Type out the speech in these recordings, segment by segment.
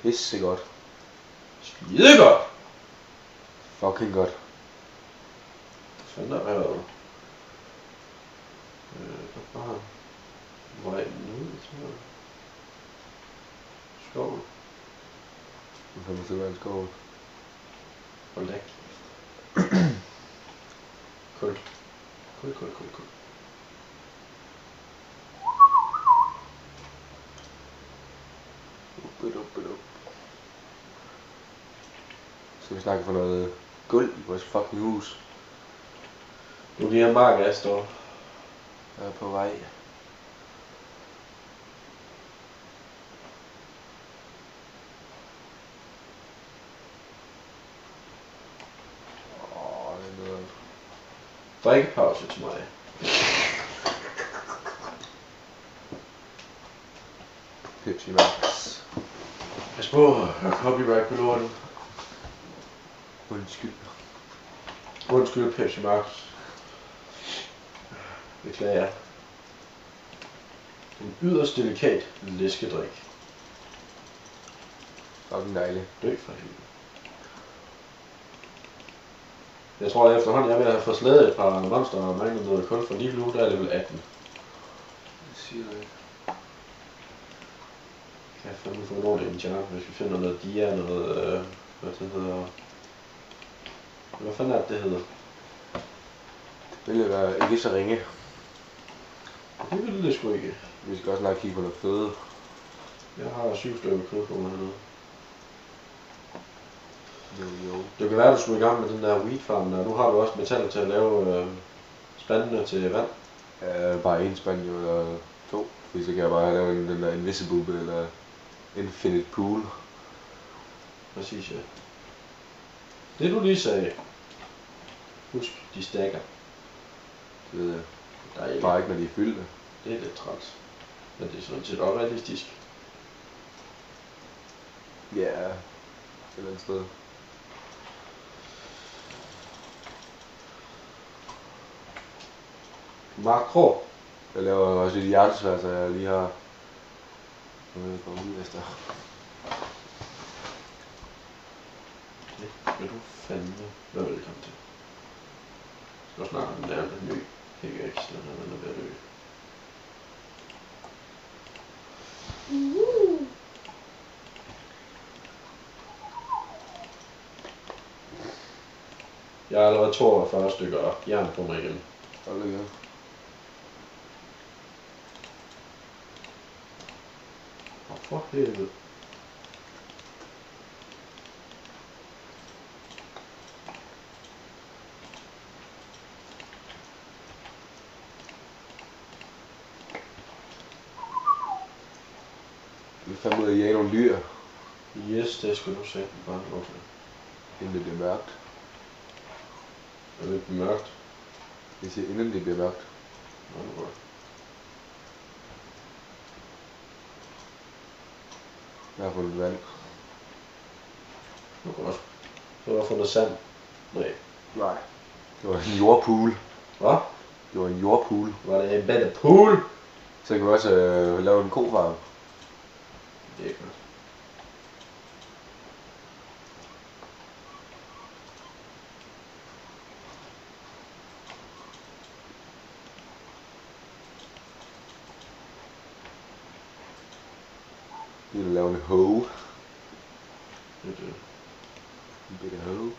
Pisse godt. Skide godt. Fucking godt. Fanden der været. Der bare vej nu til skoven. Nu kan man se, hvad en skov. Hold da. Kul. Kul. Så vi snakker for noget gulv i vores fucking hus. Nu er de her marker, står. Jeg er på vej. Det er noget. Drikkepause til mig. Pepsi Max. Pas på, jeg har copyright på lorten. Undskyld Pepsi Max. Beklager. En yderst delikat læskedrik. Fucking dejligt. Dø for helvede. Jeg tror at efterhånden jeg vil have fået slaget et par monster og manglet noget kul for Deep Blue, der er level 18. Det siger du ikke. Kan jeg fandme få nogle enchant, hvis vi finder noget dia, noget, hvad det hedder. Hvad fanden er det hedder? Det ville være ikke så ringe. Det ville det sgu ikke. Vi skal også nok kigge på noget føde. Jeg har 7 stykker kød på mig hernede. Jo. Det kan være, du skulle i gang med den der wheat farm der. Nu har du også metal til at lave spandene til vand. Bare en spand jo, eller 2. Fordi så kan jeg bare lave den der invisible eller infinite pool. Præcis, ja. Det du lige sagde. Husk, de stakker. Det ved jeg. Dejligt. Bare ikke når de er fyldte. Det er lidt træls. Men det er sådan set også realistisk. Ja, et eller andet sted. Makro. Jeg laver også lidt hjertesvær, så jeg lige har noget på udvester. Det vil du fandme være velkommen til. Jeg skal snart have den ny pickaxe, den er ved at dø. Jeg har allerede 42 stykker jern på mig igen. Hold da igen. For helvede. Vi fandt ud af at jage nogle dyr, Yes, det skulle du sige. Bare lov til. inden det bliver mørkt. Er det lidt mørkt? Jeg siger inden det bliver mørkt. Nå, det er godt. Jeg har fundet vand. Det er godt. Så har jeg fundet sand. Nej. Nej. Det var en jordpool. Hvad? Det var en jordpool. Var det en bedre pool? Så kan vi også lave en kofarm. Det er godt. Vi vil lave en hoe. Det er det. En bitte hoe.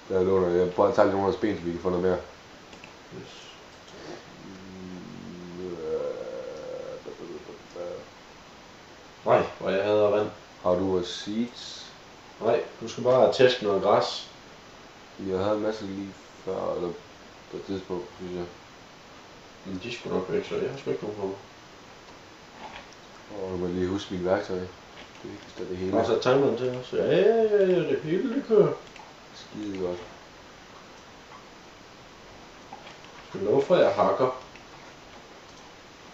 Der låner jeg. Prøv at tage nogle af vores ben, så vi kan få noget mere. Yes. Nej, hvor jeg hader vand. Har du vores seeds? Nej, du skal bare tæske noget græs. Jeg havde en masse lige før, eller på et tidspunkt, synes jeg. Men de skulle nok væk, så jeg har sgu ikke nogen på mig. Og du må lige huske mine værktøj. Det vigtigste af det hele. Har du sat timeren til os? Ja, det hele det kører. Skide godt. Skal love for, at jeg hakker.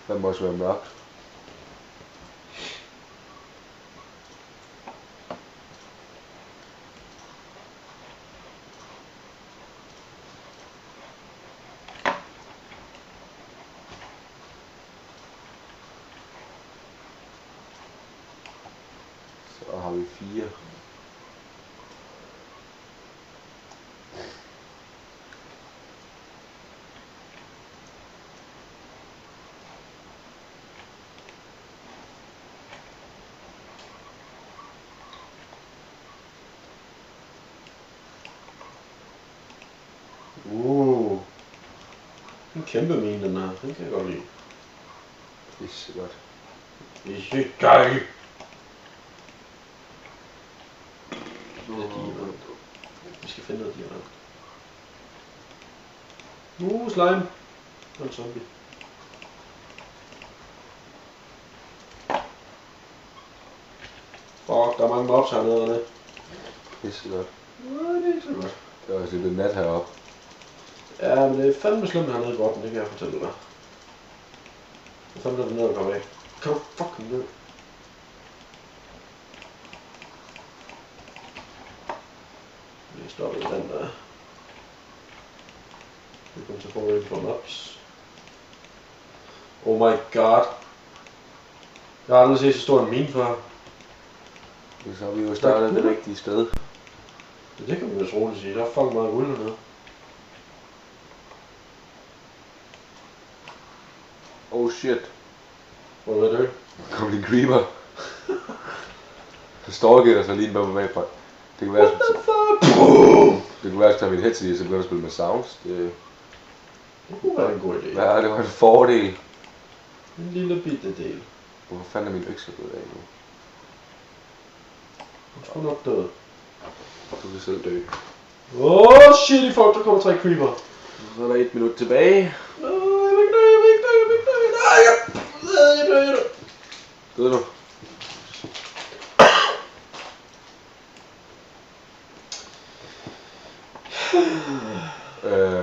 Der må også være mørkt. level 4. En kæmpe mine, den her. Den kan jeg godt lide. Pisse godt. Pisse dejligt. Det er diamant. Vi skal finde noget diamant. Slime. Og en zombie. Fuck, der er mange mobs hernede. Pisse godt. Det er ikke så godt. Det er også lidt nat heroppe. Ja, men det er fandme slemt hernede i grotten, det kan jeg fortælle dig. Det er fandme ned og komme af. Kom fucking ned. Vi stopper i den der. Vi kommer til at prøve på mobs. Oh my god. Jeg har aldrig set så stor en mine før. Så har vi jo startet det rigtige sted. Ja, det kan man vist roligt sige. Der er fucking meget guld hernede. Oh shit. Hvor er det dø? Kom din creeper. Så stalker der så lige på mig. Det kan være, det kunne være, at jeg tager mit headset i, så begynder at spille med sounds. Det kunne være en god idé. Hvad er det? Var en fordel. En lille bitte del. Hvorfor fanden er min økse blevet af nu? Hun skulle nok død. Du kan selv dø. Shit, i folk, der kommer 3 creeper. Så er der 1 minut tilbage. Jeg vil ikke dø. Nej, jeg dør. Døde du?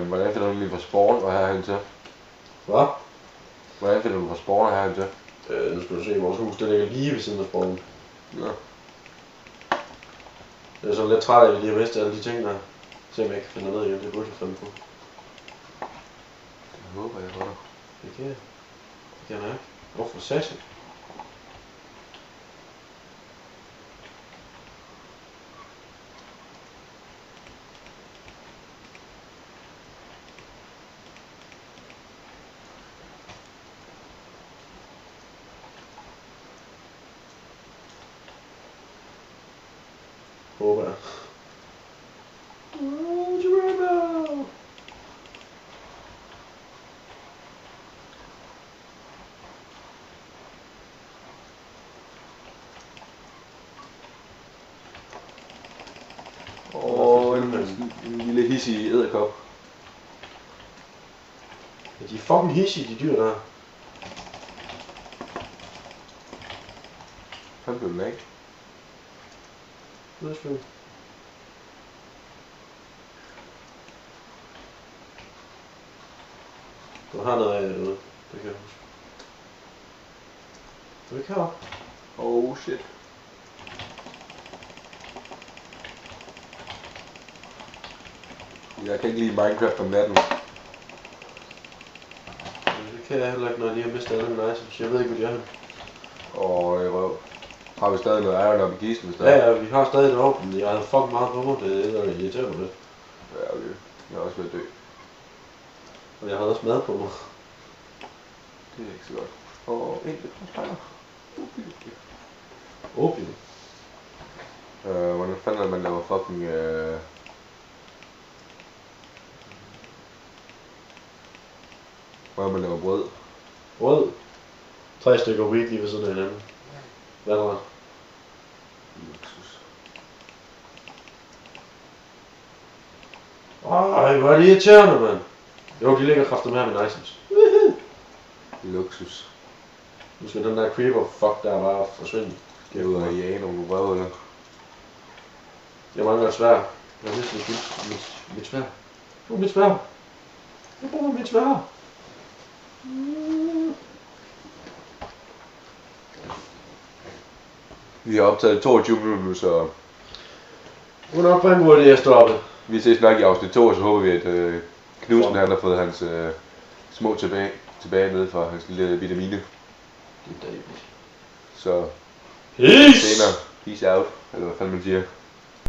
Hvordan finder du lige fra spawn og herhen til? Hvad? Hvordan finder du fra spawn og herhen til? Nu skal du se, vores hus det ligger lige ved siden af spawnen. Ja. Jeg er sådan lidt træt af, at jeg lige har mistet alle de ting der. Se om jeg kan finde ned igen, det burde jeg fandme på. Det håber jeg holder. Det kan jeg. Det kan jeg ikke. Hvorfor satan? Håber jeg. En lille hissig edderkop. Ja, de er fucking hissige, de dyr der. Fanden blev den af? Det er selvfølgelig. Du har noget af det derude, det kan jeg huske. Du er ikke heroppe? Oh shit. Jeg kan ikke lide Minecraft om natten. Det kan jeg heller ikke, når jeg lige har mistet alle mine items. Jeg ved ikke, hvor de er henne. Røv. Har vi stadig noget iron oppe i kisten? Ja, vi har stadig det oppe, men jeg havde fucking meget på mig. Det er irriterende mig lidt. Ja, okay. Jeg er også ved at dø. Og jeg havde også mad på mig. Det er ikke så godt. En lidt spejler. Opium. Hvordan fanden er man laver fucking... Hvordan man laver brød? Brød. 3 stykker wheat lige ved siden af hinanden. Vandret. Luksus. Ej, hvor er det irriterende, mand. Jo, de ligger kraftigt med mine items. Luksus. Nu skal den der creeper fuck der bare forsvinde. Skal jeg ud og jage nogle brødhuller? Jeg mangler et sværd. Jeg har mistet mit sværd. Hvor er mit sværd? Jeg bruger mit sværd. Vi har optaget 22 minutter nu, så... Nu er nok på en god idé at stoppe. Vi ses nok i afsnit 2, og så håber vi, at Knudsen han har fået hans små tilbage nede fra hans lille bitte mine. Det er David. Så... Peace! Senere. Peace out, eller hvad fanden man siger.